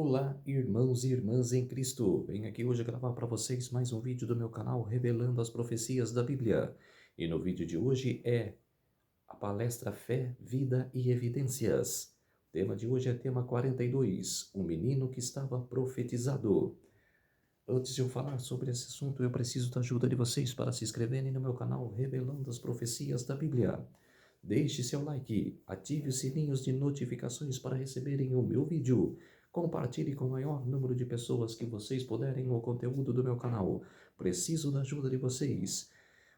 Olá, irmãos e irmãs em Cristo. Venho aqui hoje gravar para vocês mais um vídeo do meu canal revelando as profecias da Bíblia. E no vídeo de hoje é a palestra Fé, Vida e Evidências. O tema de hoje é tema 42, o menino que estava profetizado. Antes de eu falar sobre esse assunto, eu preciso da ajuda de vocês para se inscreverem no meu canal revelando as profecias da Bíblia. Deixe seu like, ative os sininhos de notificações para receberem o meu vídeo. Compartilhe com o maior número de pessoas que vocês puderem o conteúdo do meu canal. Preciso da ajuda de vocês.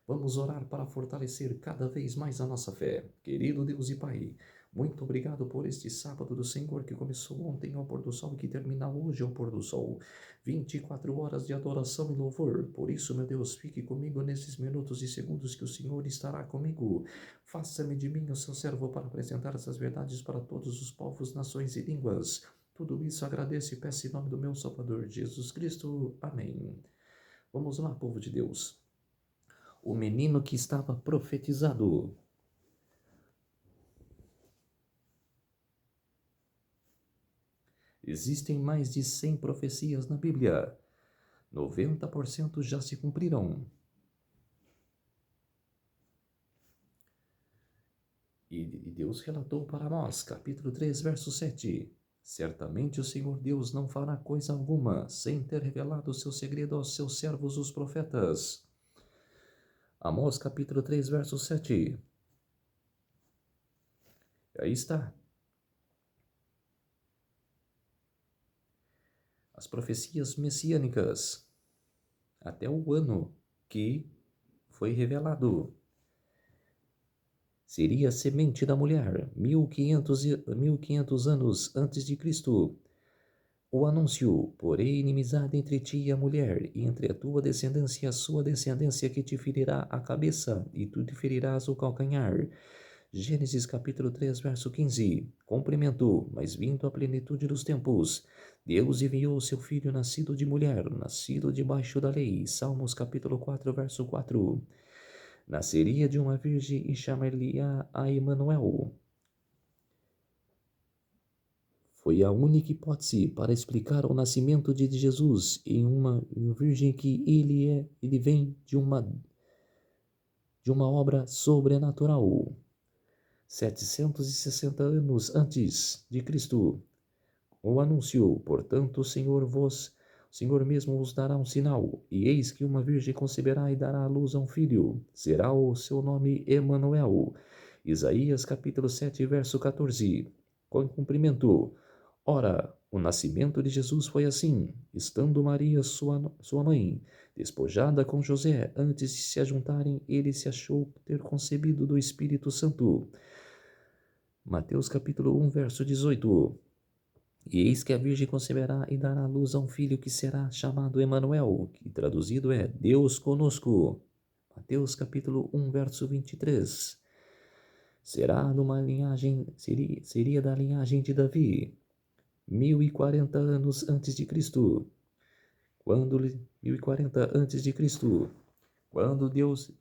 Vamos orar para fortalecer cada vez mais a nossa fé. Querido Deus e Pai, muito obrigado por este sábado do Senhor que começou ontem ao pôr do sol e que termina hoje ao pôr do sol. 24 horas de adoração e louvor. Por isso, meu Deus, fique comigo nesses minutos e segundos que o Senhor estará comigo. Faça-me de mim o seu servo para apresentar essas verdades para todos os povos, nações e línguas. Tudo isso agradeço e peço em nome do meu Salvador Jesus Cristo. Amém. Vamos lá, povo de Deus. O menino que estava profetizado. Existem mais de 100 profecias na Bíblia. 90% já se cumpriram. E Deus relatou para nós, capítulo 3, verso 7. Certamente o Senhor Deus não fará coisa alguma, sem ter revelado o seu segredo aos seus servos, os profetas. Amós, capítulo 3, verso 7. Aí está. As profecias messiânicas, até o ano que foi revelado. Seria a semente da mulher, 1500 anos antes de Cristo. O anúncio, porém inimizade entre ti e a mulher, e entre a tua descendência e a sua descendência, que te ferirá a cabeça, e tu te ferirás o calcanhar. Gênesis capítulo 3, verso 15. Cumprimento, mas vindo a plenitude dos tempos, Deus enviou o seu filho nascido de mulher, nascido debaixo da lei. Salmos capítulo 4, verso 4. Nasceria de uma virgem e chamar-lhe-á a Emanuel. Foi a única hipótese para explicar o nascimento de Jesus em uma virgem, que ele vem de uma obra sobrenatural. 760 anos antes de Cristo, o anúncio, portanto, o Senhor mesmo vos dará um sinal, e eis que uma virgem conceberá e dará à luz a um filho, será o seu nome Emanuel. Isaías capítulo 7, verso 14. Com cumprimento. Ora, o nascimento de Jesus foi assim: estando Maria, sua mãe, despojada com José, antes de se ajuntarem, ele se achou ter concebido do Espírito Santo. Mateus capítulo 1, verso 18. E eis que a virgem conceberá e dará à luz a um filho, que será chamado Emanuel, que traduzido é Deus conosco. Mateus capítulo 1, verso 23. Seria da linhagem de Davi. 1040 anos antes de Cristo. 1040 antes de Cristo. Quando teus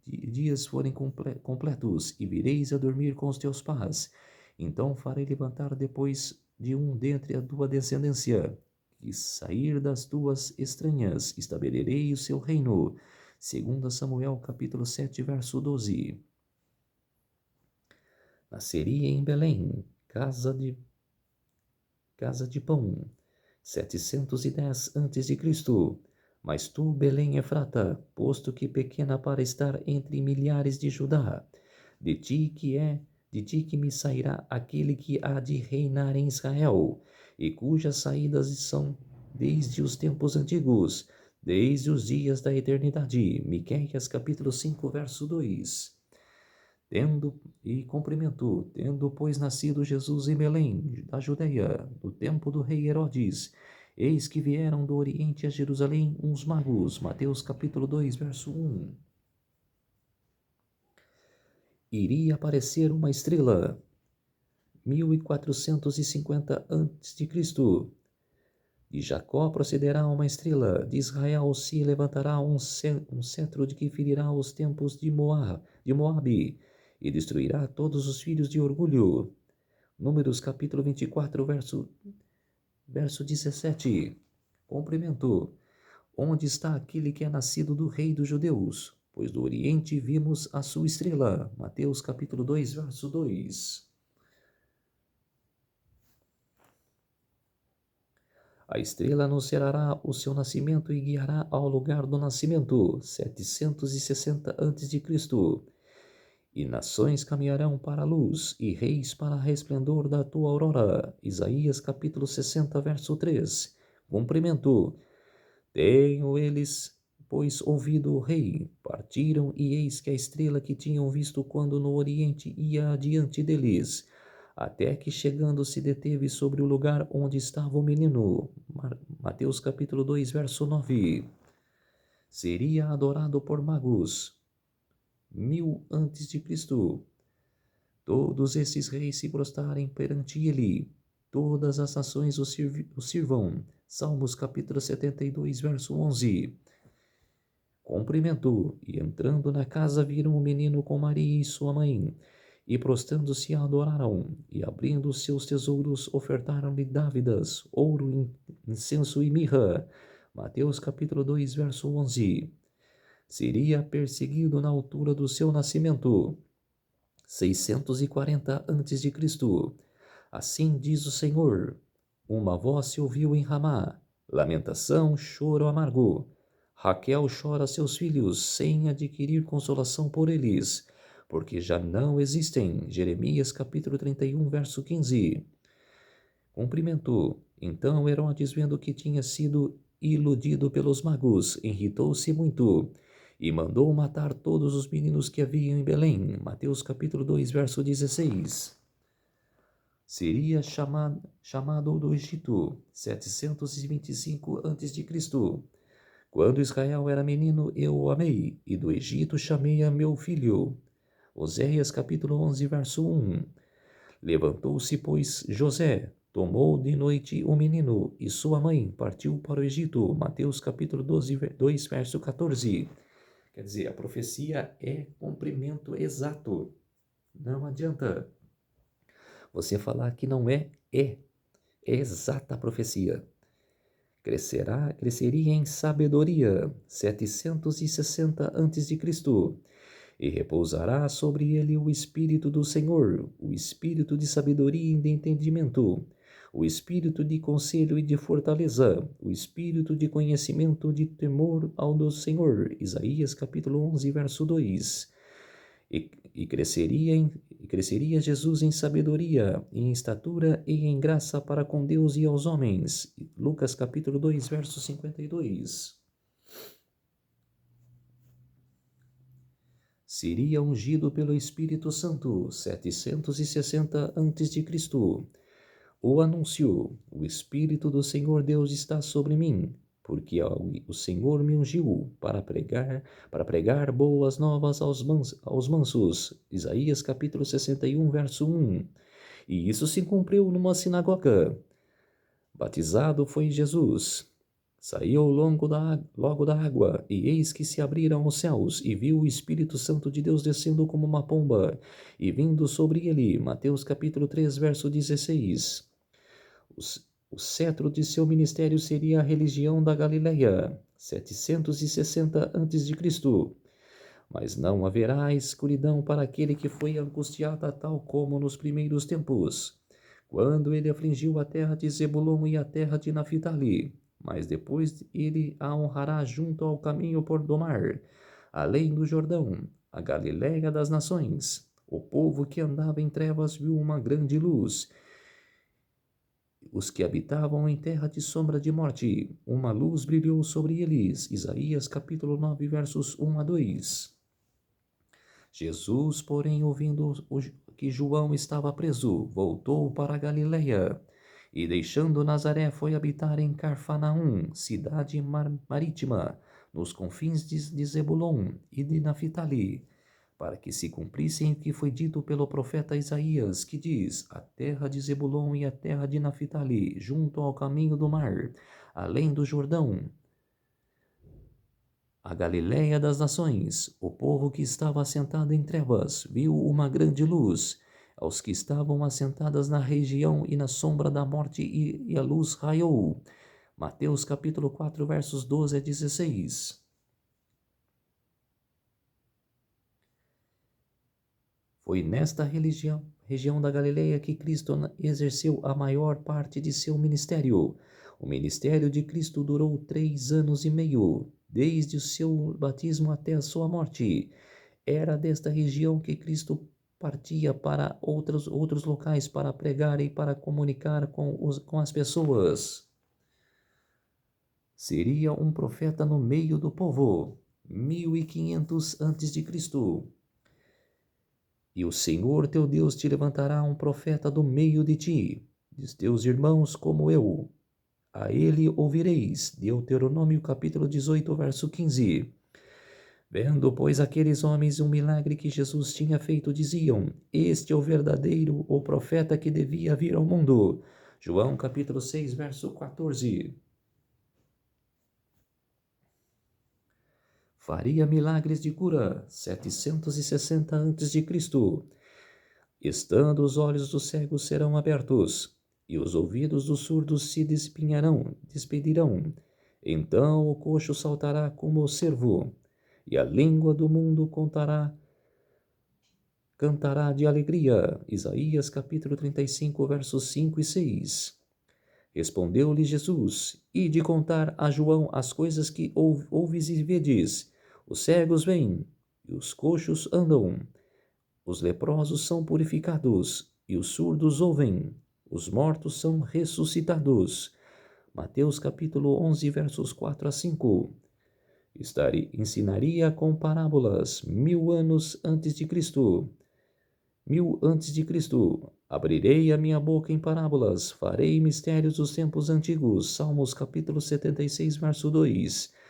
dias forem completos, e vireis a dormir com os teus pais, então farei levantar depois de um dentre a tua descendência, que sair das tuas estranhas, estabelecerei o seu reino. 2 Samuel capítulo 7, verso 12. Nasceria em Belém, casa de pão, 710 a.C. Mas tu, Belém Efrata, posto que pequena para estar entre milhares de Judá, de ti que me sairá aquele que há de reinar em Israel, e cujas saídas são desde os tempos antigos, desde os dias da eternidade. Miqueias capítulo 5, verso 2. Tendo, pois, nascido Jesus em Belém, da Judeia, no tempo do rei Herodes, eis que vieram do Oriente a Jerusalém uns magos. Mateus capítulo 2, verso 1. Iria aparecer uma estrela, 1450 a.C. De Jacó procederá uma estrela, de Israel se levantará um cetro de que ferirá os tempos de Moabe, e destruirá todos os filhos de orgulho. Números capítulo 24, verso 17. Cumprimento. Onde está aquele que é nascido do rei dos judeus? Pois do Oriente vimos a sua estrela. Mateus capítulo 2, verso 2. A estrela anunciará o seu nascimento e guiará ao lugar do nascimento, 760 a.C. E nações caminharão para a luz, e reis para o resplendor da tua aurora. Isaías capítulo 60, verso 3. Cumprimento. Tenho eles, pois, ouvido o rei. Partiram, e eis que a estrela que tinham visto quando no Oriente ia adiante deles, até que chegando se deteve sobre o lugar onde estava o menino. Mateus capítulo 2, verso 9. Seria adorado por magos. 1000 a.C. Todos esses reis se prostrarem perante ele. Todas as nações o sirvam. Salmos capítulo 72, verso 11. Cumprimentou, e entrando na casa viram o menino com Maria e sua mãe, e prostrando-se adoraram, e abrindo seus tesouros ofertaram-lhe dávidas, ouro, incenso e mirra. Mateus capítulo 2, verso 11. Seria perseguido na altura do seu nascimento, 640 a.C. Assim diz o Senhor: uma voz se ouviu em Ramá, lamentação, choro amargo. Raquel chora seus filhos, sem adquirir consolação por eles, porque já não existem. Jeremias capítulo 31, verso 15. Cumprimentou. Então Herodes, vendo que tinha sido iludido pelos magos, irritou-se muito e mandou matar todos os meninos que haviam em Belém. Mateus capítulo 2, verso 16. Seria chamado do Egito, 725 a.C. Quando Israel era menino, eu o amei, e do Egito chamei a meu filho. Oséias capítulo 11, verso 1. Levantou-se, pois, José, tomou de noite o menino e sua mãe, partiu para o Egito. Mateus capítulo 12, 2, verso 14. Quer dizer, a profecia é cumprimento exato. Não adianta você falar que não é, é exata a profecia. Cresceria em sabedoria, 760 a.C., e repousará sobre ele o Espírito do Senhor, o Espírito de sabedoria e de entendimento, o Espírito de conselho e de fortaleza, o Espírito de conhecimento, de temor ao do Senhor. Isaías capítulo 11, verso 2. E cresceria Jesus em sabedoria, em estatura e em graça para com Deus e aos homens. Lucas capítulo 2, verso 52. Seria ungido pelo Espírito Santo, 760 a.C. O anúncio: o Espírito do Senhor Deus está sobre mim, porque o Senhor me ungiu para pregar boas novas aos mansos. Isaías capítulo 61, verso 1. E isso se cumpriu numa sinagoga. Batizado foi Jesus. Saiu logo da água, e eis que se abriram os céus, e viu o Espírito Santo de Deus descendo como uma pomba, e vindo sobre ele. Mateus capítulo 3, verso 16. O cetro de seu ministério seria a religião da Galileia, 760 a.C. Mas não haverá escuridão para aquele que foi angustiado tal como nos primeiros tempos, quando ele afligiu a terra de Zebulon e a terra de Naphtali. Mas depois ele a honrará junto ao caminho por do mar, além do Jordão, a Galileia das nações. O povo que andava em trevas viu uma grande luz. Os que habitavam em terra de sombra de morte, uma luz brilhou sobre eles. Isaías capítulo 9, versos 1 a 2. Jesus, porém, ouvindo que João estava preso, voltou para a Galileia, e deixando Nazaré foi habitar em Carfanaum, cidade marítima, nos confins de Zebulon e de Naphtali, para que se cumprisse o que foi dito pelo profeta Isaías, que diz: a terra de Zebulon e a terra de Naphtali, junto ao caminho do mar, além do Jordão, a Galileia das nações. O povo que estava assentado em trevas viu uma grande luz. aos que estavam assentadas na região e na sombra da morte, e a luz raiou. Mateus capítulo 4, versos 12 a 16. Foi nesta região da Galileia que Cristo exerceu a maior parte de seu ministério. O ministério de Cristo durou 3 anos e meio, desde o seu batismo até a sua morte. Era desta região que Cristo partia para outros locais para pregar e para comunicar com as pessoas. Seria um profeta no meio do povo, 1500 a.C. E o Senhor teu Deus te levantará um profeta do meio de ti, dos teus irmãos como eu. A ele ouvireis. Deuteronômio capítulo 18, verso 15. Vendo, pois, aqueles homens um milagre que Jesus tinha feito, diziam: Este é o verdadeiro, o profeta que devia vir ao mundo. João capítulo 6, verso 14. Faria milagres de cura, 760 a.C. Estando os olhos dos cegos serão abertos, e os ouvidos dos surdos se despedirão. Então o coxo saltará como o cervo, e a língua do mundo cantará de alegria. Isaías capítulo 35, versos 5 e 6. Respondeu-lhe Jesus: Ide contar a João as coisas que ouves e vedes. Os cegos vêm, e os coxos andam, os leprosos são purificados, e os surdos ouvem, os mortos são ressuscitados. Mateus capítulo 11, versos 4 a 5. Ensinaria com parábolas 1000 anos antes de Cristo. 1000 antes de Cristo. Abrirei a minha boca em parábolas, farei mistérios dos tempos antigos. Salmos capítulo 76, verso 2.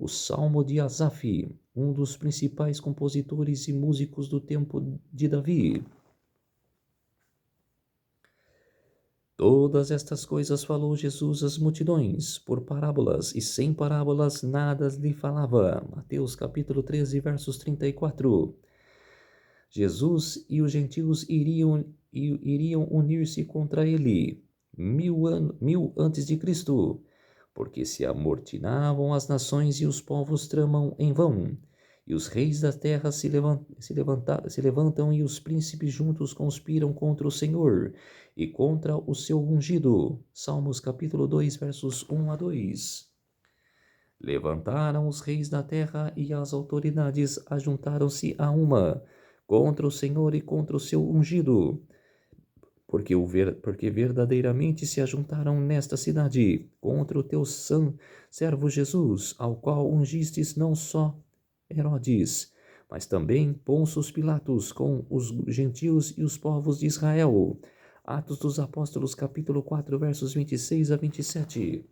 O Salmo de Asaf, um dos principais compositores e músicos do tempo de Davi. Todas estas coisas falou Jesus às multidões, por parábolas, e sem parábolas nada lhe falava. Mateus capítulo 13, versos 34. Jesus e os gentios iriam unir-se contra ele, 1000 antes de Cristo, porque se amotinavam as nações e os povos tramam em vão, e os reis da terra se levantam e os príncipes juntos conspiram contra o Senhor e contra o seu ungido. Salmos capítulo 2, versos 1 a 2. Levantaram os reis da terra e as autoridades ajuntaram-se a uma, contra o Senhor e contra o seu ungido, porque verdadeiramente se ajuntaram nesta cidade contra o teu servo Jesus, ao qual ungistes não só Herodes, mas também Pôncio Pilatos com os gentios e os povos de Israel. Atos dos Apóstolos capítulo 4, versos 26 a 27.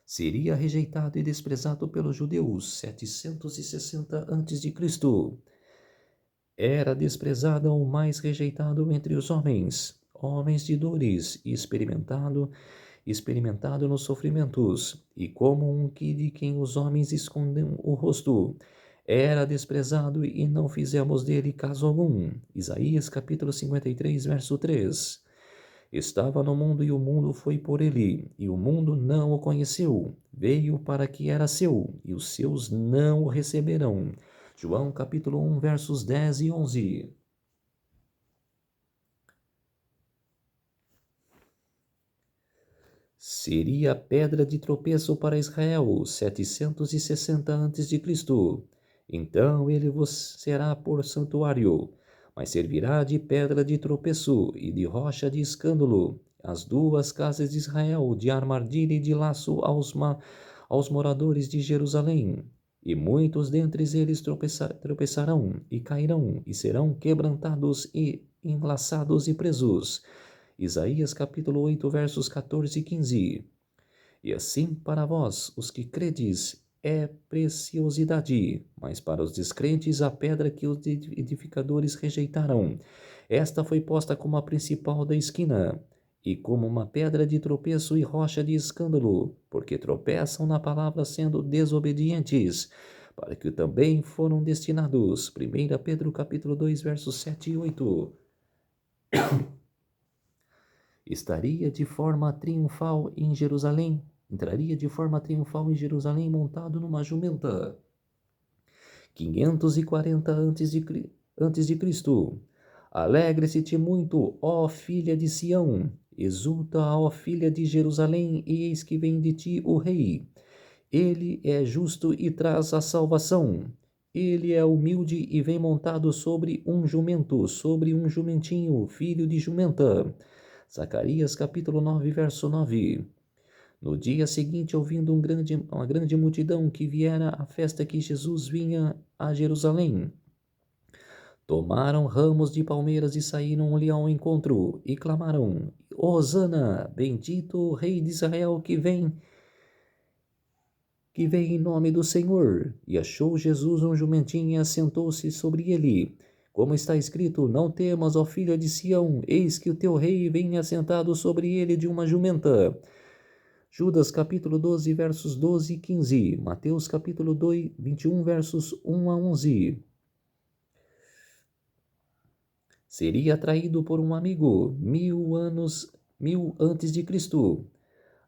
Seria rejeitado e desprezado pelos judeus, 760 a.C. Era desprezado ou mais rejeitado entre os homens de dores, e experimentado nos sofrimentos, e como um de quem os homens escondem o rosto. Era desprezado e não fizemos dele caso algum. Isaías capítulo 53, verso 3. Estava no mundo e o mundo foi por ele, e o mundo não o conheceu. Veio para que era seu, e os seus não o receberam. João capítulo 1, versos 10 e 11. Seria pedra de tropeço para Israel, 760 a.C. Então ele vos será por santuário, mas servirá de pedra de tropeço e de rocha de escândalo, as duas casas de Israel, de armadilha e de laço aos moradores de Jerusalém. E muitos dentre eles tropeçarão e cairão, e serão quebrantados e enlaçados e presos. Isaías capítulo 8, versos 14 e 15. E assim para vós, os que credes, é preciosidade, mas para os descrentes a pedra que os edificadores rejeitaram. Esta foi posta como a principal da esquina, e como uma pedra de tropeço e rocha de escândalo, porque tropeçam na palavra sendo desobedientes, para que também foram destinados. 1 Pedro capítulo 2, versos 7 e 8. Estaria de forma triunfal em Jerusalém, entraria de forma triunfal em Jerusalém montado numa jumenta. 540 antes de Cristo. Alegre-se-te muito, ó filha de Sião, exulta, ó filha de Jerusalém, e eis que vem de ti o rei. Ele é justo e traz a salvação. Ele é humilde e vem montado sobre um jumento, sobre um jumentinho, filho de jumenta. Zacarias capítulo 9, verso 9. No dia seguinte, ouvindo uma grande multidão que viera à festa que Jesus vinha a Jerusalém, tomaram ramos de palmeiras e saíram-lhe ao encontro, e clamaram: Hosana, bendito o Rei de Israel que vem em nome do Senhor. E achou Jesus um jumentinho e assentou-se sobre ele. Como está escrito: Não temas, ó filha de Sião, eis que o teu rei vem assentado sobre ele de uma jumenta. Judas capítulo 12, versos 12 e 15. Mateus capítulo 2, 21, versos 1 a 11. Seria traído por um amigo 1000 antes de Cristo.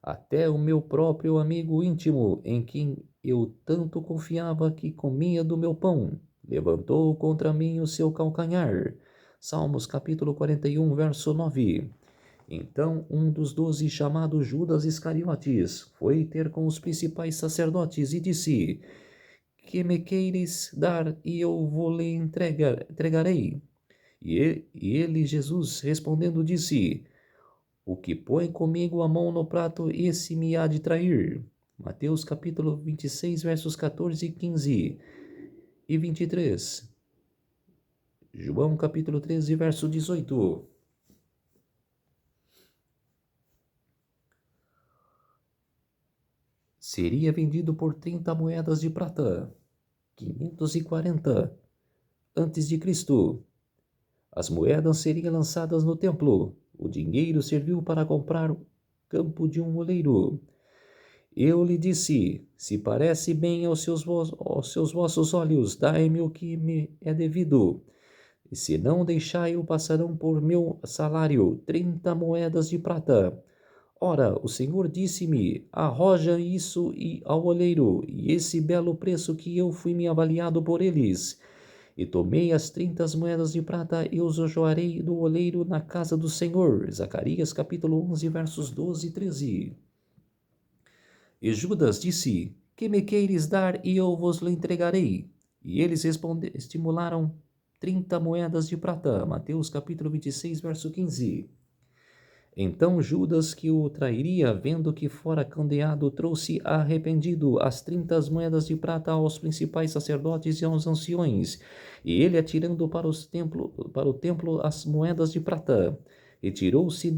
Até o meu próprio amigo íntimo, em quem eu tanto confiava que comia do meu pão, levantou contra mim o seu calcanhar. Salmos capítulo 41, verso 9. Então um dos 12, chamado Judas Iscariotes, foi ter com os principais sacerdotes e disse: Que me queres dar e eu vou-lhe entregarei? E ele, Jesus, respondendo, disse: O que põe comigo a mão no prato, esse me há de trair. Mateus capítulo 26, versos 14 e 15 e 23. João capítulo 13, verso 18. Seria vendido por 30 moedas de prata, 540 antes de Cristo. As moedas seriam lançadas no templo. O dinheiro serviu para comprar o campo de um oleiro. Eu lhe disse: Se parece bem aos seus vossos olhos, dai-me o que me é devido. E se não deixai-o, passarão por meu salário 30 moedas de prata. Ora, o Senhor disse-me: Arroja isso ao oleiro, e esse belo preço que eu fui me avaliado por eles. E tomei as 30 moedas de prata e os joarei do oleiro na casa do Senhor. Zacarias capítulo 11, versos 12 e 13. E Judas disse: Que me queires dar e eu vos entregarei? E eles estimularam 30 moedas de prata. Mateus capítulo 26, verso 15. Então Judas, que o trairia, vendo que fora condenado, trouxe arrependido as 30 moedas de prata aos principais sacerdotes e aos anciões. E ele, atirando para o templo as moedas de prata, retirou-se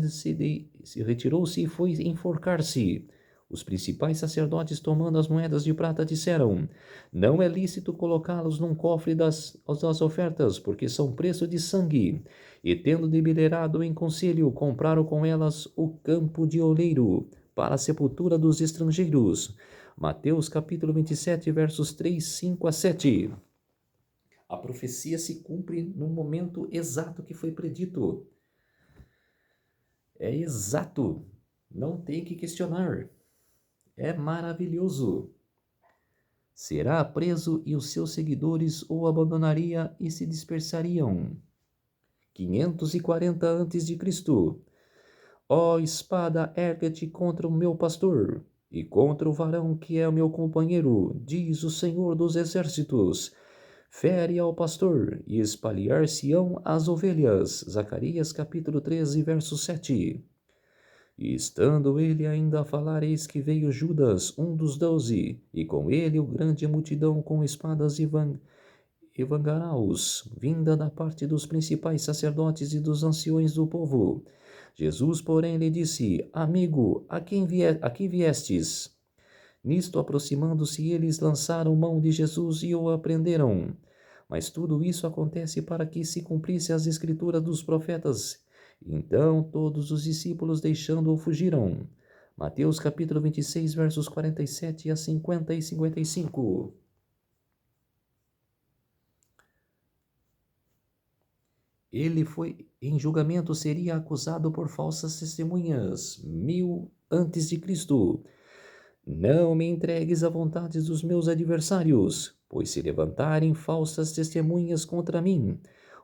e foi enforcar-se. Os principais sacerdotes, tomando as moedas de prata, disseram: Não é lícito colocá-los num cofre das ofertas, porque são preço de sangue. E tendo deliberado em conselho, compraram com elas o campo de oleiro, para a sepultura dos estrangeiros. Mateus capítulo 27, versos 3, 5 a 7. A profecia se cumpre no momento exato que foi predito. É exato, não tem que questionar. É maravilhoso. Será preso e os seus seguidores o abandonariam e se dispersariam. 540 antes de Cristo. Ó espada, ergue-te contra o meu pastor e contra o varão que é o meu companheiro, diz o Senhor dos exércitos. Fere ao pastor e espalhar-se-ão as ovelhas. Zacarias capítulo 13, verso 7. E estando ele ainda a falar, eis que veio Judas, um dos 12, e com ele o grande multidão com espadas e vangaraus, vinda da parte dos principais sacerdotes e dos anciões do povo. Jesus, porém, lhe disse: Amigo, a quem viestes? Nisto, aproximando-se, eles lançaram mão de Jesus e o aprenderam. Mas tudo isso acontece para que se cumprisse as escrituras dos profetas. Então todos os discípulos, deixando-o, fugiram. Mateus capítulo 26, versos 47 a 50 e 55. Ele foi, em julgamento, seria acusado por falsas testemunhas, 1000 antes de Cristo. Não me entregues à vontade dos meus adversários, pois se levantarem falsas testemunhas contra mim,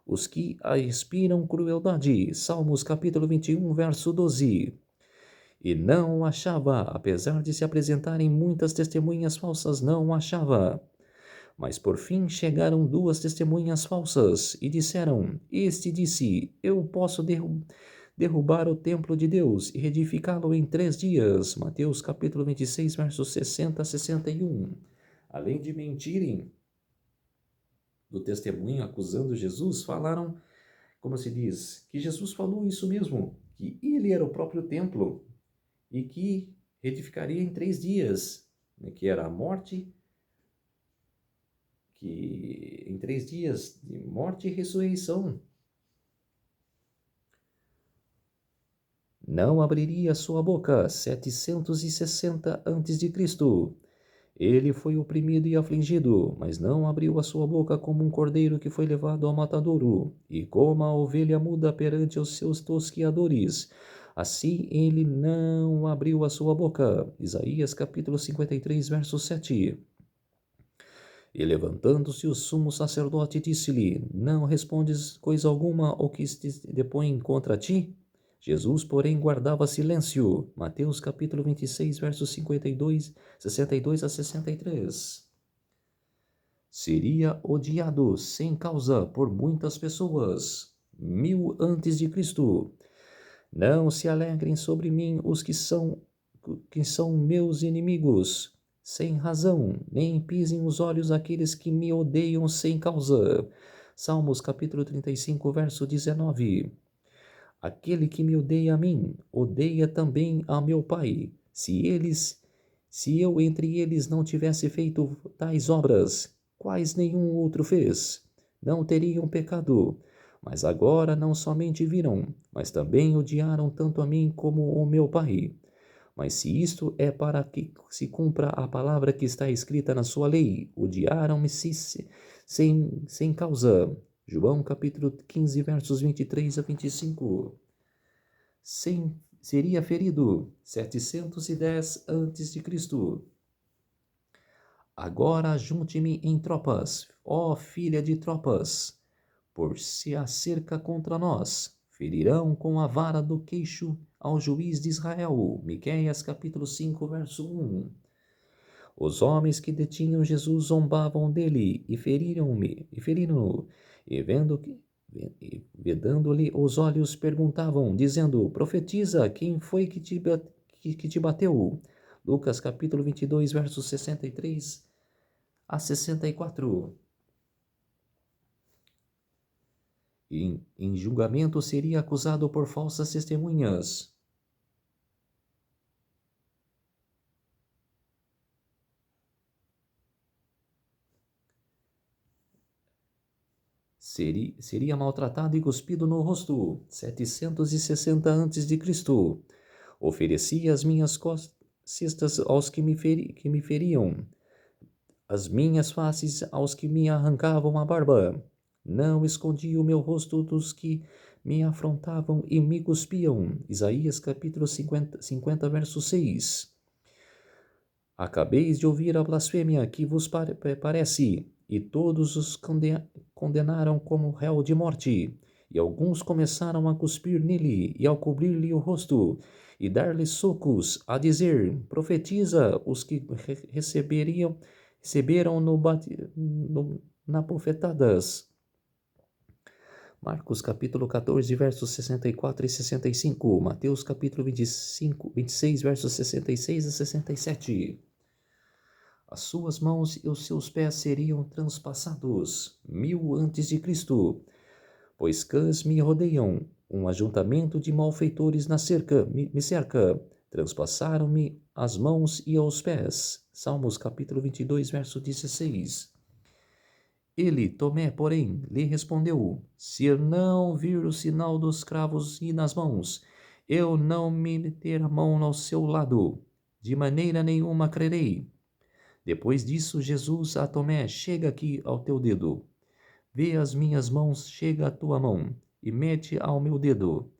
os que aspiram crueldade. Salmos capítulo 21, verso 12. E não o achava, apesar de se apresentarem muitas testemunhas falsas, não o achava. Mas por fim chegaram 2 testemunhas falsas e disseram: Este disse: Eu posso derrubar o templo de Deus e reedificá-lo em 3 dias. Mateus capítulo 26, versos 60 a 61. Além de mentirem do testemunho acusando Jesus, falaram, como se diz, que Jesus falou isso mesmo, que ele era o próprio templo e que reedificaria em 3 dias, né, que era a morte, que em 3 dias de morte e ressurreição. Não abriria sua boca, 760 a.C. Ele foi oprimido e afligido, mas não abriu a sua boca como um cordeiro que foi levado ao matadouro, e como a ovelha muda perante os seus tosquiadores. Assim ele não abriu a sua boca. Isaías capítulo 53, verso 7. E levantando-se o sumo sacerdote, disse-lhe: Não respondes coisa alguma ao que se depõe contra ti? Jesus, porém, guardava silêncio. Mateus capítulo 26, versos 62 a 63. Seria odiado sem causa por muitas pessoas. 1000 antes de Cristo. Não se alegrem sobre mim os que são meus inimigos, sem razão, nem pisem os olhos aqueles que me odeiam sem causa. Salmos capítulo 35, verso 19. Aquele que me odeia a mim, odeia também a meu Pai. Se eu entre eles não tivesse feito tais obras, quais nenhum outro fez, não teriam pecado. Mas agora não somente viram, mas também odiaram tanto a mim como o meu Pai. Mas se isto é para que se cumpra a palavra que está escrita na sua lei, odiaram-me sem causa. João capítulo 15, versos 23 a 25. Seria ferido 710 a.C. Agora junte-me em tropas, ó filha de tropas, por se acerca contra nós. Ferirão com a vara do queixo ao juiz de Israel. Miqueias capítulo 5, verso 1. Os homens que detinham Jesus zombavam dele e feriram-no, e vedando-lhe os olhos, perguntavam, dizendo: Profetiza, quem foi que te bateu? Lucas capítulo 22, versos 63 a 64. Em julgamento seria acusado por falsas testemunhas. Seria maltratado e cuspido no rosto. 760 a.C. Oferecia as minhas cestas aos que me feriam, as minhas faces aos que me arrancavam a barba. Não escondi o meu rosto dos que me afrontavam e me cuspiam. Isaías capítulo 50 verso 6. Acabeis de ouvir a blasfêmia que vos parece, e todos os condenaram como réu de morte. E alguns começaram a cuspir nele, e ao cobrir-lhe o rosto, e dar-lhe socos, a dizer: Profetiza, os que receberam na bofetadas. Marcos capítulo 14, versos 64 e 65. Mateus capítulo 26, versos 66 a 67. As suas mãos e os seus pés seriam transpassados. 1000 antes de Cristo. Pois cães me rodeiam, um ajuntamento de malfeitores me cerca. Transpassaram-me as mãos e os pés. Salmos capítulo 22, verso 16. Ele, Tomé, porém, lhe respondeu: Se eu não vir o sinal dos cravos e nas mãos, eu não me meter a mão ao seu lado, de maneira nenhuma crerei. Depois disso, Jesus a Tomé: Chega aqui ao teu dedo. Vê as minhas mãos, chega a tua mão, e mete ao meu dedo.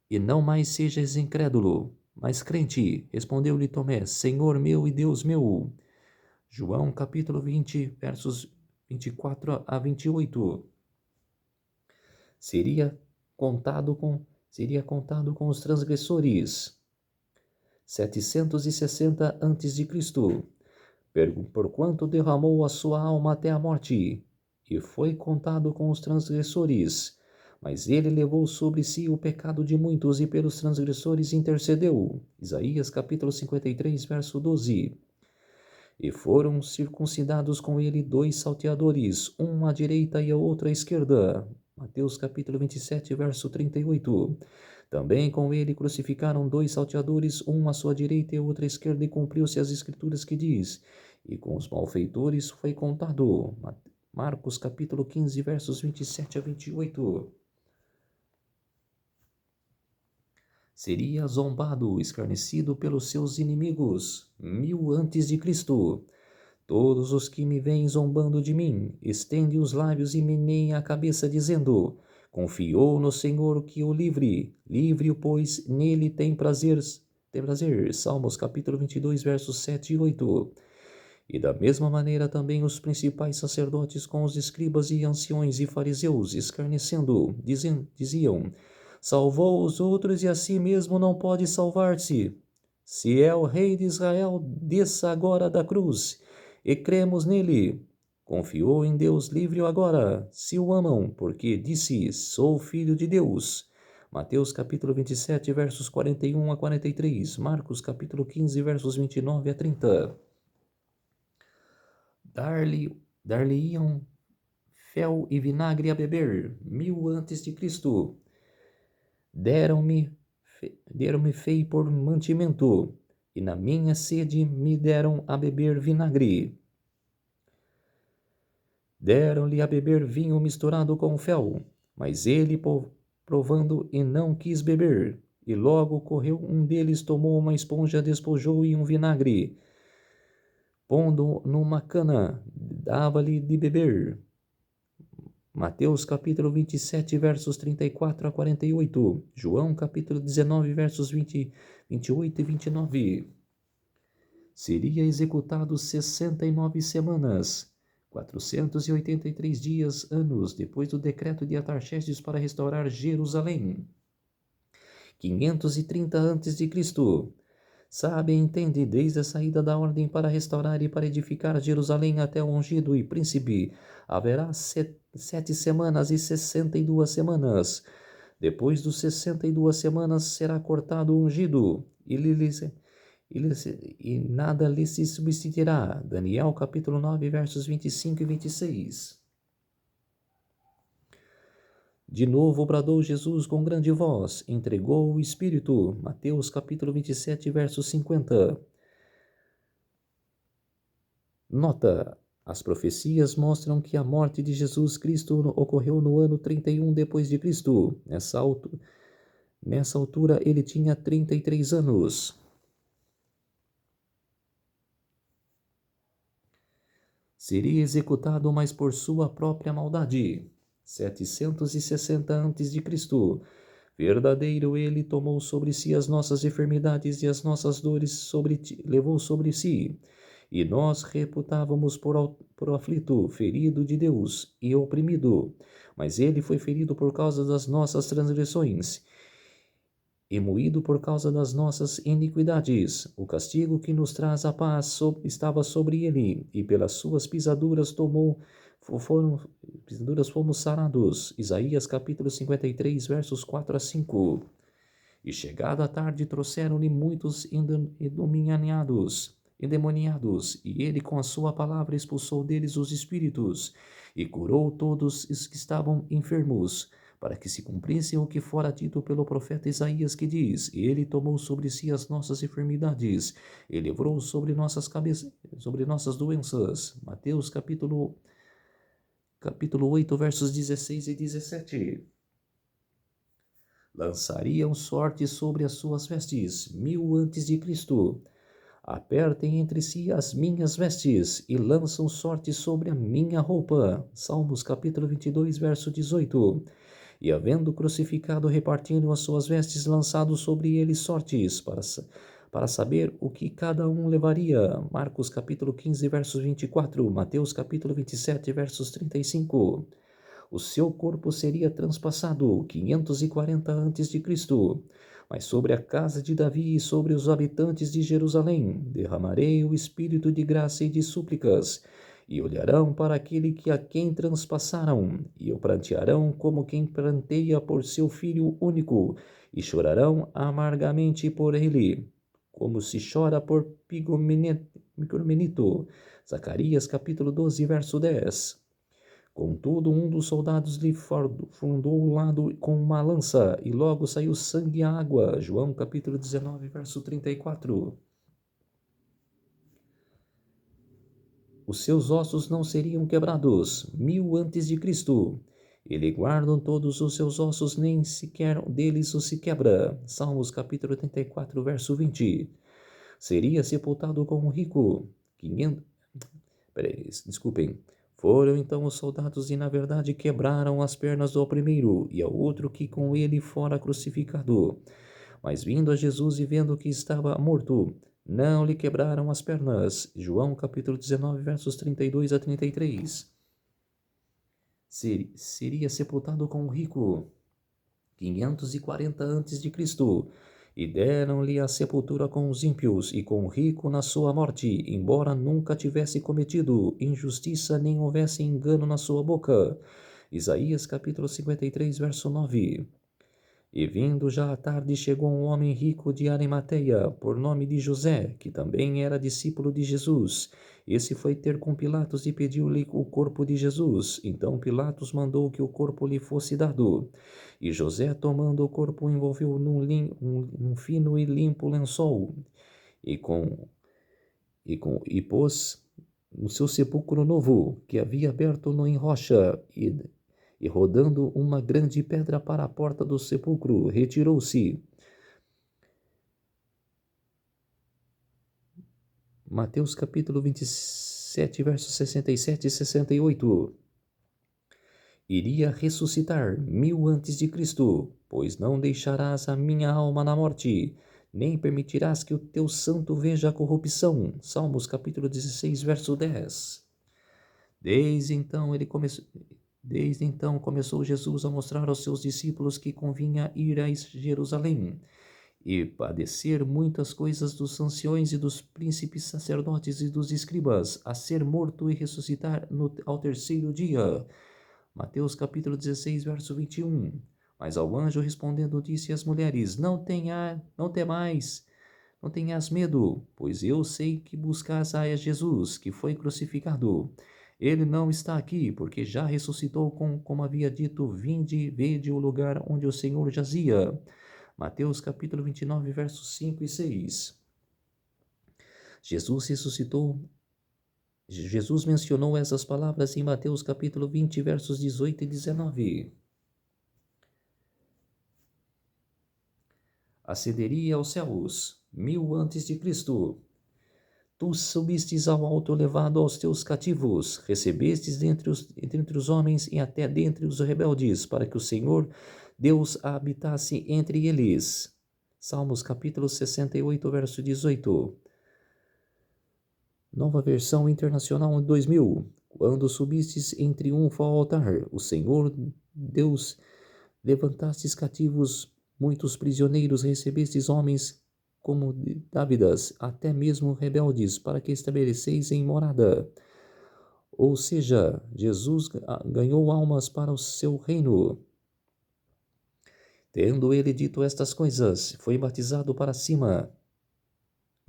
E não mais sejas incrédulo, mas crente. Respondeu-lhe Tomé, Senhor meu e Deus meu. João capítulo 20, versos 24 a 28. Seria contado com os transgressores. 760 a.C., porquanto derramou a sua alma até a morte, e foi contado com os transgressores. Mas ele levou sobre si o pecado de muitos e pelos transgressores intercedeu. Isaías capítulo 53, verso 12. E foram circuncidados com ele 2 salteadores, um à direita e a outro à esquerda. Mateus capítulo 27, verso 38. Também com ele crucificaram 2 salteadores, um à sua direita e outro à esquerda, e cumpriu-se as escrituras que diz, e com os malfeitores foi contado. Marcos capítulo 15, versos 27 a 28. Seria zombado, escarnecido pelos seus inimigos. 1000 a.C. Todos os que me veem zombando de mim, estendem os lábios e meneiem a cabeça, dizendo, confiou no Senhor que o livre. Livre-o, pois nele tem prazer. Salmos capítulo 22, versos 7 e 8. E da mesma maneira também os principais sacerdotes com os escribas e anciões e fariseus, escarnecendo, diziam, salvou os outros e a si mesmo não pode salvar-se. Se é o rei de Israel, desça agora da cruz, e cremos nele. Confiou em Deus, livre-o agora, se o amam, porque disse, sou filho de Deus. Mateus capítulo 27, versos 41 a 43, Marcos capítulo 15, versos 29 a 30. Dar-lhe-iam fel e vinagre a beber, 1000 a.C. Deram-me fei por mantimento, e na minha sede me deram a beber vinagre. Deram-lhe a beber vinho misturado com fel, mas ele, provando, e não quis beber. E logo correu um deles, tomou uma esponja, despojou em um vinagre, pondo numa cana, dava-lhe de beber. Mateus capítulo 27, versos 34 a 48. João capítulo 19, versos 28 e 29. Seria executado 69 semanas, 483 dias, anos, depois do decreto de Artaxerxes para restaurar Jerusalém. 530 a.C. Sabe e entende, desde a saída da ordem para restaurar e para edificar Jerusalém até o ungido e príncipe, haverá 7 semanas e 62 semanas. Depois dos 62 semanas será cortado o ungido, e nada lhe se substituirá. Daniel capítulo 9, versos 25 e 26. De novo bradou Jesus com grande voz, entregou o Espírito. Mateus capítulo 27, verso 50. Nota: as profecias mostram que a morte de Jesus Cristo ocorreu no ano 31 depois de Cristo. Nessa altura ele tinha 33 anos. Seria executado, mas por sua própria maldade. 760 a.C. Verdadeiro ele tomou sobre si as nossas enfermidades e as nossas dores levou sobre si. E nós reputávamos por aflito, ferido de Deus e oprimido. Mas ele foi ferido por causa das nossas transgressões e moído por causa das nossas iniquidades. O castigo que nos traz a paz estava sobre ele, e pelas suas pisaduras fomos sarados. Isaías capítulo 53, versos 4 a 5. E chegada a tarde trouxeram-lhe muitos endemoniados, e ele com a sua palavra expulsou deles os espíritos, e curou todos os que estavam enfermos, para que se cumprisse o que fora dito pelo profeta Isaías, que diz, ele tomou sobre si as nossas enfermidades, e livrou sobre nossas cabeças, sobre nossas doenças. Mateus capítulo 8, versos 16 e 17. Lançariam sorte sobre as suas vestes, 1000 a.C. Apertem entre si as minhas vestes e lançam sorte sobre a minha roupa. Salmos capítulo 22, verso 18. e havendo crucificado, repartiram as suas vestes, lançado sobre ele sortes, para saber o que cada um levaria. Marcos capítulo 15, versos 24, Mateus capítulo 27, versos 35. O seu corpo seria transpassado 540 a.C., mas sobre a casa de Davi e sobre os habitantes de Jerusalém derramarei o espírito de graça e de súplicas, e olharão para aquele que a quem transpassaram, e o prantearão como quem pranteia por seu filho único, e chorarão amargamente por ele, como se chora por pigmenito. Zacarias capítulo 12, verso 10. Contudo, um dos soldados lhe fundou o lado com uma lança, e logo saiu sangue e água. João capítulo 19, verso 34. Os seus ossos não seriam quebrados. 1000 antes de Cristo. Ele guardam todos os seus ossos, nem sequer deles se quebra. Salmos capítulo 84, verso 20. Seria sepultado com um rico. 500... Desculpem. Foram então os soldados e, na verdade, quebraram as pernas do primeiro e ao outro que com ele fora crucificado. Mas vindo a Jesus e vendo que estava morto, não lhe quebraram as pernas. João capítulo 19, versos 32 a 33. Seria sepultado com um rico. 540 a.C., e deram-lhe a sepultura com os ímpios e com o rico na sua morte, embora nunca tivesse cometido injustiça nem houvesse engano na sua boca. Isaías capítulo 53, verso 9. E vindo já à tarde, chegou um homem rico de Arimateia, por nome de José, que também era discípulo de Jesus. Esse foi ter com Pilatos e pediu-lhe o corpo de Jesus. Então Pilatos mandou que o corpo lhe fosse dado. E José, tomando o corpo, envolveu num fino e limpo lençol, e pôs no seu sepulcro novo, que havia aberto em rocha, e rodando uma grande pedra para a porta do sepulcro, retirou-se. Mateus capítulo 27, versos 67 e 68. Iria ressuscitar 1000 antes de Cristo, pois não deixarás a minha alma na morte, nem permitirás que o teu santo veja a corrupção. Salmos capítulo 16, verso 10. Desde então começou Jesus a mostrar aos seus discípulos que convinha ir a Jerusalém e padecer muitas coisas dos anciões e dos príncipes sacerdotes e dos escribas, a ser morto e ressuscitar ao terceiro dia. Mateus capítulo 16, verso 21. Mas ao anjo respondendo disse às mulheres: Não temais, não tenhas medo, pois eu sei que buscais a Jesus, que foi crucificado. Ele não está aqui, porque já ressuscitou, como havia dito. Vinde, vede o lugar onde o Senhor jazia. Mateus capítulo 29, versos 5 e 6. Jesus mencionou essas palavras em Mateus capítulo 20, versos 18 e 19. Ascenderia aos céus 1000 antes de Cristo. Tu subistes ao alto, levado aos teus cativos, recebestes dentre os homens e até dentre os rebeldes, para que o Senhor Deus habitasse entre eles. Salmos capítulo 68, verso 18. Nova Versão Internacional 2000. Quando subistes em triunfo ao altar, o Senhor Deus, levantastes cativos, muitos prisioneiros, recebestes homens como dávidas, até mesmo rebeldes, para que estabeleceis em morada. Ou seja, Jesus ganhou almas para o seu reino. Tendo ele dito estas coisas, foi batizado para cima,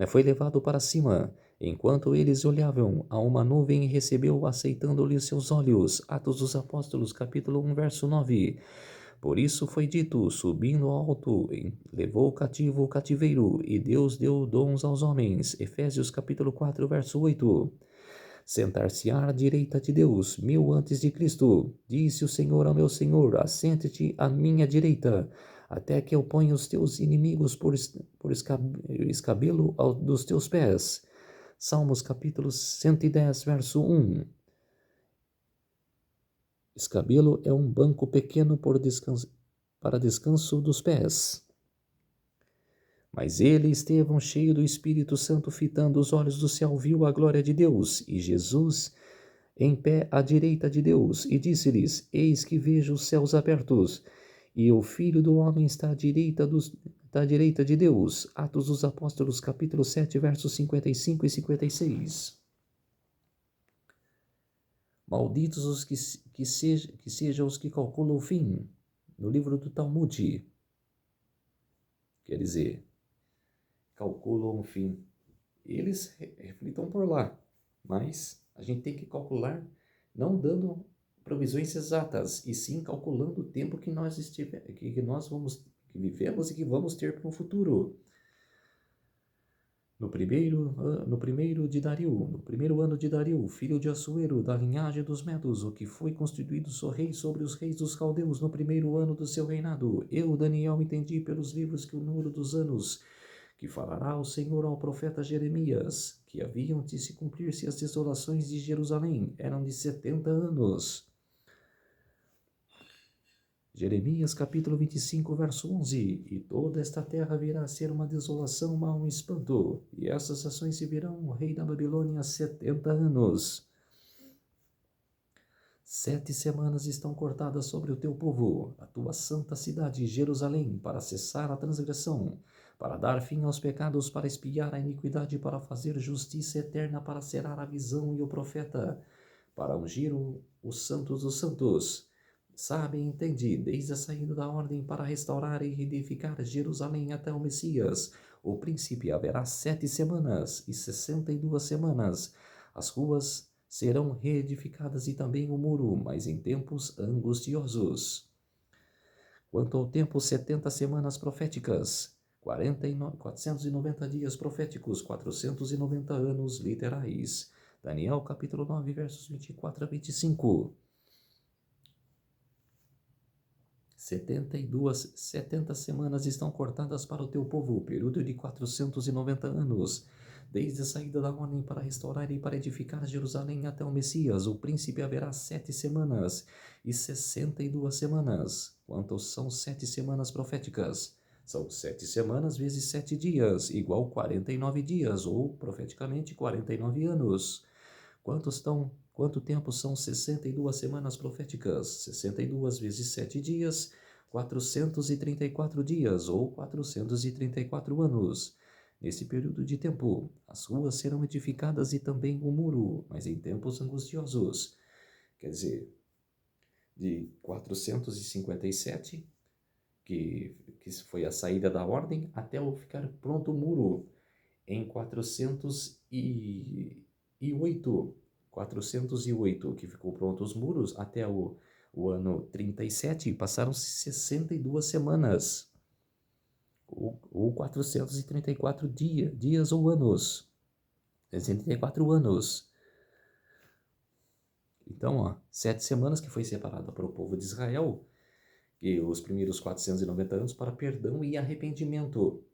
foi levado para cima. Enquanto eles olhavam, a uma nuvem recebeu, aceitando-lhe seus olhos. Atos dos Apóstolos, capítulo 1, verso 9. Por isso foi dito, subindo ao alto, levou cativo o cativeiro, e Deus deu dons aos homens. Efésios capítulo 4, verso 8. Sentar-se-á à direita de Deus, 1000 antes de Cristo. Disse o Senhor ao meu Senhor: assente-te à minha direita, até que eu ponha os teus inimigos por escabelo dos teus pés. Salmos capítulo 110, verso 1. Escabelo é um banco pequeno para descanso dos pés. Mas ele, Estevão, cheio do Espírito Santo, fitando os olhos do céu, viu a glória de Deus e Jesus em pé à direita de Deus, e disse-lhes: Eis que vejo os céus abertos, e o Filho do Homem está da direita de Deus. Atos dos Apóstolos, capítulo 7, versos 55 e 56. Malditos os que sejam os que calculam o fim, no livro do Talmud. Quer dizer, calculam o fim. Eles reflitam por lá, mas a gente tem que calcular, não dando provisões exatas, e sim calculando o tempo que nós vivemos e que vamos ter para o futuro. No primeiro ano de Dario, filho de Assuero, da linhagem dos Medos, o que foi constituído rei sobre os reis dos caldeus no primeiro ano do seu reinado, eu, Daniel, entendi pelos livros que o número dos anos que falará o Senhor ao profeta Jeremias, que haviam de se cumprir-se as desolações de Jerusalém, eram de 70 anos. Jeremias capítulo 25, verso 11. E toda esta terra virá a ser uma desolação, um espanto, e essas ações se virão o rei da Babilônia 70 anos. 7 semanas estão cortadas sobre o teu povo, a tua santa cidade, Jerusalém, para cessar a transgressão, para dar fim aos pecados, para expiar a iniquidade, para fazer justiça eterna, para cerar a visão e o profeta, para ungir os santos dos santos. Sabe e entende, desde a saída da ordem para restaurar e reedificar Jerusalém até o Messias, o príncipe, haverá 7 semanas e 62 semanas. As ruas serão reedificadas e também o muro, mas em tempos angustiosos. Quanto ao tempo, 70 semanas proféticas, 490 dias proféticos, 490 anos literais. Daniel capítulo 9, versos 24 a 25. 70 semanas estão cortadas para o teu povo, período de 490 anos, desde a saída da ordem para restaurar e para edificar Jerusalém até o Messias, o príncipe, haverá 7 semanas e 62 semanas. Quantos são 7 semanas proféticas? São 7 semanas vezes 7 dias, igual 49 dias, ou, profeticamente, 49 anos. Quanto tempo são 62 semanas proféticas? 62 vezes 7 dias, 434 dias, ou 434 anos. Nesse período de tempo, as ruas serão edificadas e também o muro, mas em tempos angustiosos. Quer dizer, de 457, que foi a saída da ordem, até o ficar pronto o muro, em 408, que ficou pronto os muros, até o ano 37, passaram-se 62 semanas, ou 434 dias ou anos, 64 anos. Então, 7 semanas que foi separada para o povo de Israel, e os primeiros 490 anos para perdão e arrependimento.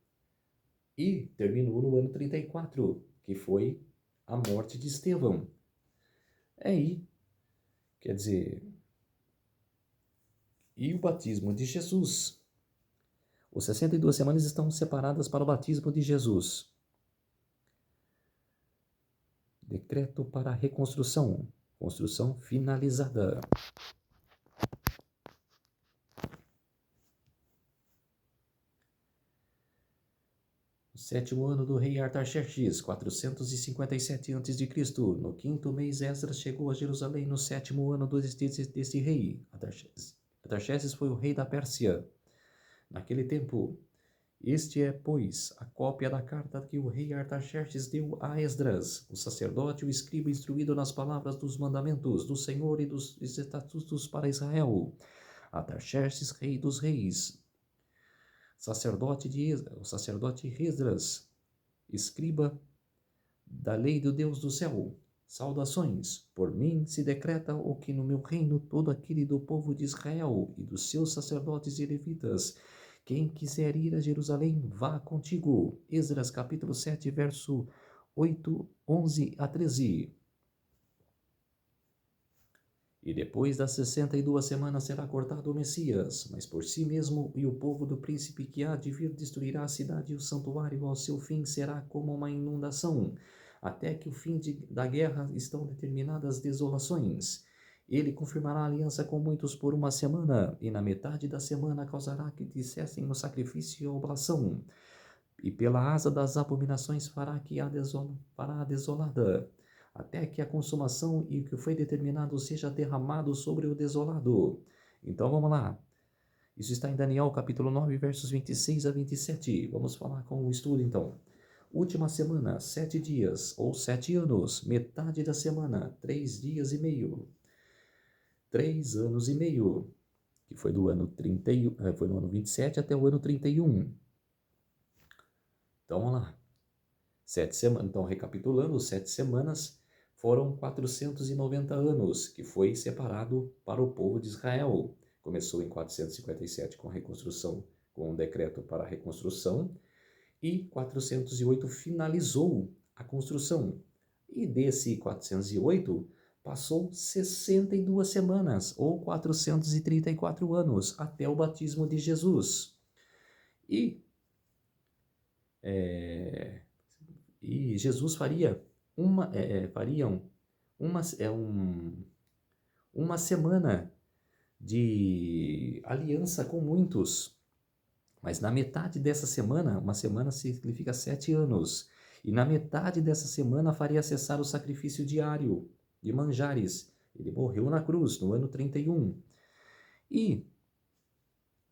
E terminou no ano 34, que foi a morte de Estevão. Aí, quer dizer, e o batismo de Jesus. Os 62 semanas estão separadas para o batismo de Jesus. Decreto para a reconstrução. Construção finalizada. O 7º ano do rei Artaxerxes, 457 a.C. No 5º mês, Esdras chegou a Jerusalém no 7º ano deste rei. Artaxerxes foi o rei da Pérsia. Naquele tempo, este é, pois, a cópia da carta que o rei Artaxerxes deu a Esdras, o sacerdote e o escriba instruído nas palavras dos mandamentos do Senhor e dos estatutos para Israel. Artaxerxes, rei dos reis, o sacerdote Esdras, escriba da lei do Deus do céu. Saudações, por mim se decreta o que no meu reino todo aquele do povo de Israel e dos seus sacerdotes e levitas, quem quiser ir a Jerusalém, vá contigo. Esdras capítulo 7, verso 8, 11 a 13. E depois das 62 semanas será cortado o Messias, mas por si mesmo e o povo do príncipe que há de vir destruirá a cidade e o santuário, ao seu fim será como uma inundação, até que o fim da guerra estão determinadas desolações. Ele confirmará a aliança com muitos por uma semana, e na metade da semana causará que dissessem o sacrifício e a oblação, e pela asa das abominações fará a desolada, até que a consumação e o que foi determinado seja derramado sobre o desolado. Então vamos lá. Isso está em Daniel capítulo 9, versos 26 a 27. Vamos falar com o estudo então. Última semana, 7 dias, ou 7 anos. Metade da semana, 3 dias e meio. 3 anos e meio, que foi do ano 31, foi no ano 27 até o ano 31. Então vamos lá. 7 semanas, então recapitulando, 7 semanas foram 490 anos, que foi separado para o povo de Israel. Começou em 457 com a reconstrução, com um decreto para a reconstrução, e 408 finalizou a construção. E desse 408 passou 62 semanas, ou 434 anos, até o batismo de Jesus. E Jesus fariam uma semana de aliança com muitos, mas na metade dessa semana, uma semana significa 7 anos, e na metade dessa semana faria cessar o sacrifício diário de manjares. Ele morreu na cruz no ano 31. E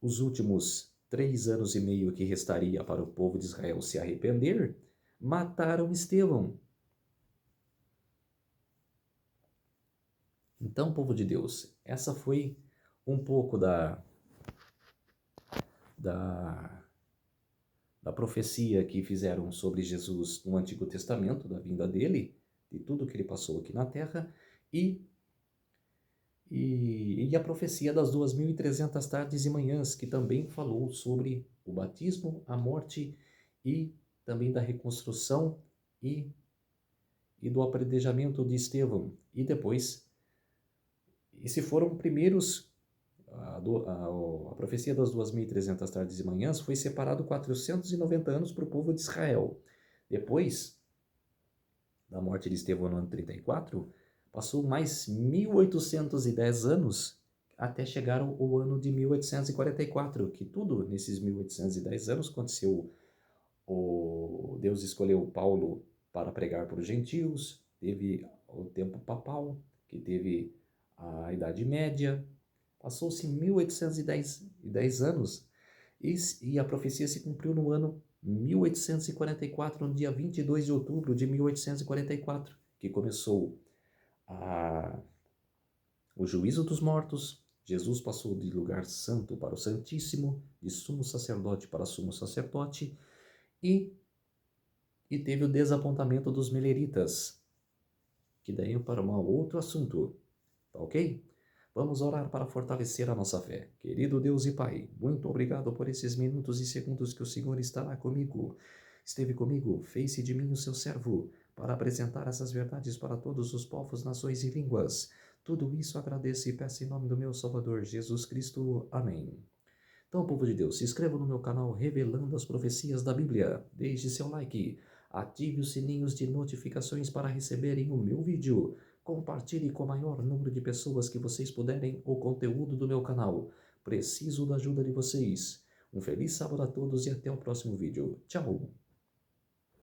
os últimos 3 anos e meio que restaria para o povo de Israel se arrepender, mataram Estevão. Então, povo de Deus, essa foi um pouco da profecia que fizeram sobre Jesus no Antigo Testamento, da vinda dele, de tudo que ele passou aqui na Terra, e a profecia das 2.300 tardes e manhãs, que também falou sobre o batismo, a morte e também da reconstrução e do apredejamento de Estevão. E depois, se foram primeiros. A profecia das 2.300 tardes e manhãs foi separado 490 anos para o povo de Israel. Depois da morte de Estevão no ano 34, passou mais 1.810 anos até chegar ao ano de 1844, que tudo nesses 1.810 anos aconteceu. Deus escolheu Paulo para pregar para os gentios, teve o tempo papal, que teve a Idade Média. Passou-se 1.810 anos e a profecia se cumpriu no ano 1844, no dia 22 de outubro de 1844, que começou o juízo dos mortos. Jesus passou de lugar santo para o santíssimo, de sumo sacerdote para sumo sacerdote, e teve o desapontamento dos meleritas, que daí é para um outro assunto, tá ok? Vamos orar para fortalecer a nossa fé. Querido Deus e Pai, muito obrigado por esses minutos e segundos que o Senhor estará comigo. Esteve comigo, fez-se de mim o seu servo, para apresentar essas verdades para todos os povos, nações e línguas. Tudo isso agradeço e peço em nome do meu Salvador, Jesus Cristo. Amém. Então, povo de Deus, se inscreva no meu canal Revelando as Profecias da Bíblia. Deixe seu like, ative os sininhos de notificações para receberem o meu vídeo. Compartilhe com o maior número de pessoas que vocês puderem o conteúdo do meu canal. Preciso da ajuda de vocês. Um feliz sábado a todos e até o próximo vídeo. Tchau!